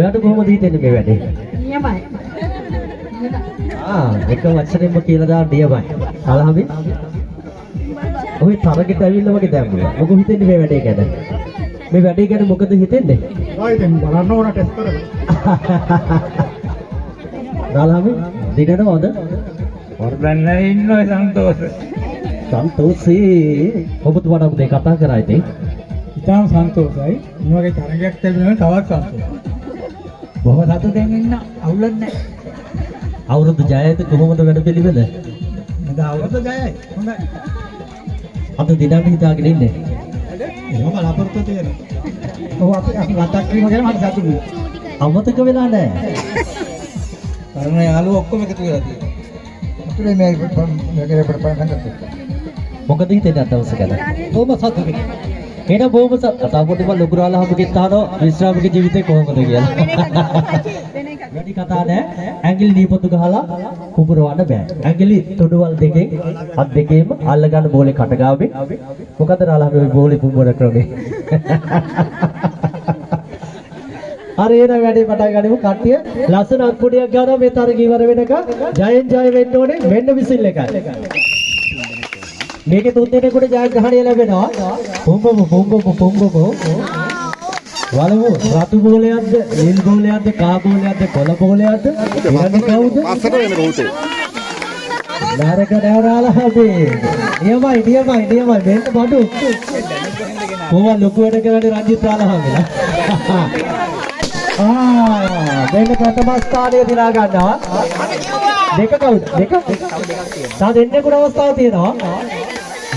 ඔයාට කොහොමද හිතෙන්නේ මේ වැඩේ? නියමයි. එක වචනෙන්ම කියලා දාන්න නියමයි. අලහබි. ඔය තරගෙට ඇවිල්ලා වගේ දැම්මුවා. මොකද හිතෙන්නේ මේ වැඩේ ගැන? මේ වැඩේ ගැන මොකද හිතෙන්නේ? ආයි දැන් බලන්න ඕන ටෙස්ට් කරලා. අලහබි දිනනවද? වර්ධන්න ඉන්නෝ සන්තෝෂ. සන්තෝෂී. ඔබතුමාට උදේ කතා කරා ඉතින්. ඉතාම සන්තෝෂයි. මේ වගේ තරගයක් ලැබෙනවා තවත් සන්තෝෂයි. බොහොම සතුටෙන් ඉන්න අවුලක් නැහැ. අවුරුදු ජයයට කොහොමද වැඩ පිළිවෙල? නේද අවුරුදු ජයයි. හොඳයි. අද දිනන්න හිතාගෙන ඉන්නේ. එහෙම බලාපොරොත්තු තියෙනවා. ඔව් අපි වතක් වීම ගැන මට සතුටුයි. අමතක වෙලා නැහැ. කරන යාළුවෝ ඔක්කොම එකතු වෙලා තියෙනවා. අපිට මේ මේකේ පටන් ගත්තා. මොකද හිතෙන්නේ අද දවස ගැන? බොහොම සතුටුයි. එහෙනම් බොහොම අතපොටි මම ලොකුරාලා හමුගෙත් අහනවා විශ්‍රාමික ජීවිතේ කොහොමද කියලා. වැඩි කතා නැහැ. ඇඟිලි දීපොතු ගහලා කුඹරවන්න බෑ. ඇඟිලි තොඩවල් දෙකෙන් අත් දෙකේම අල්ල ගන්න බෝලේ කට ගාවේ. මොකද රාලා මේ බෝලේ කුඹර ක්‍රමේ. හරි එන වැඩේ පටන් ගනිමු කට්ටිය. ලස්සන අත්පොඩියක් ගන්නවා මේ තරග ඉවර වෙනකන්. ජයෙන් ජය වෙන්න ඕනේ මෙන්න විසිල් එකයි. මේකේ තුන් දෙනෙකුට ජයග්‍රහණය ලැබෙනවා. පොම්බෝ වලමු රතු බෝලයක්ද නිල් බෝලයක්ද කා බෝලයක්ද කොළ බෝලයක්ද ඉරන්නේ කවුද? අසර වෙන කවුද? නරක නෑරාලා හැබේ. නියමයි මෙන්න බඩු. කොහොම ලොකු වැඩ කරන්නේ රංජිත් රාලා හැමලා. මෙන්න ප්‍රථම ස්ථානය දිනා ගන්නවා. දෙක කවුද? දෙක. තා දෙන්නෙකුට අවස්ථාව තියෙනවා.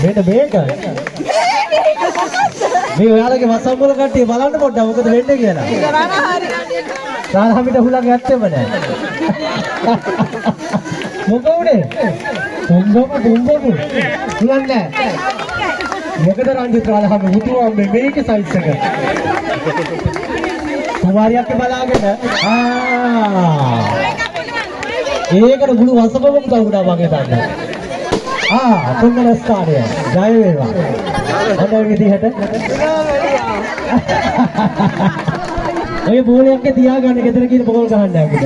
මෙන්න මේක. මේ ඔයාලගේ වසම්බල කට්ටිය බලන්න පොඩ්ඩක් මොකද වෙන්නේ කියලා. රාලහාමිට හුලඟ ඇත්තෙම නැහැ. මොකද උනේ? බොම්බෝ හුලඟ නැහැ. මොකද රංජිත් රාලහාමි මුතුවා මේකේ සයිස් එක. කුමාරියක් බලාගෙන ඒකට මුළු වසපම කවුරුද වගේ දන්නේ. තුන්වන ස්ථානය ජය වේවා. හොඳ විදිහට ඔය බෝලයක් තියාගන්න ගෙදර ගිහින් බෝල් ගහන්න අපිට.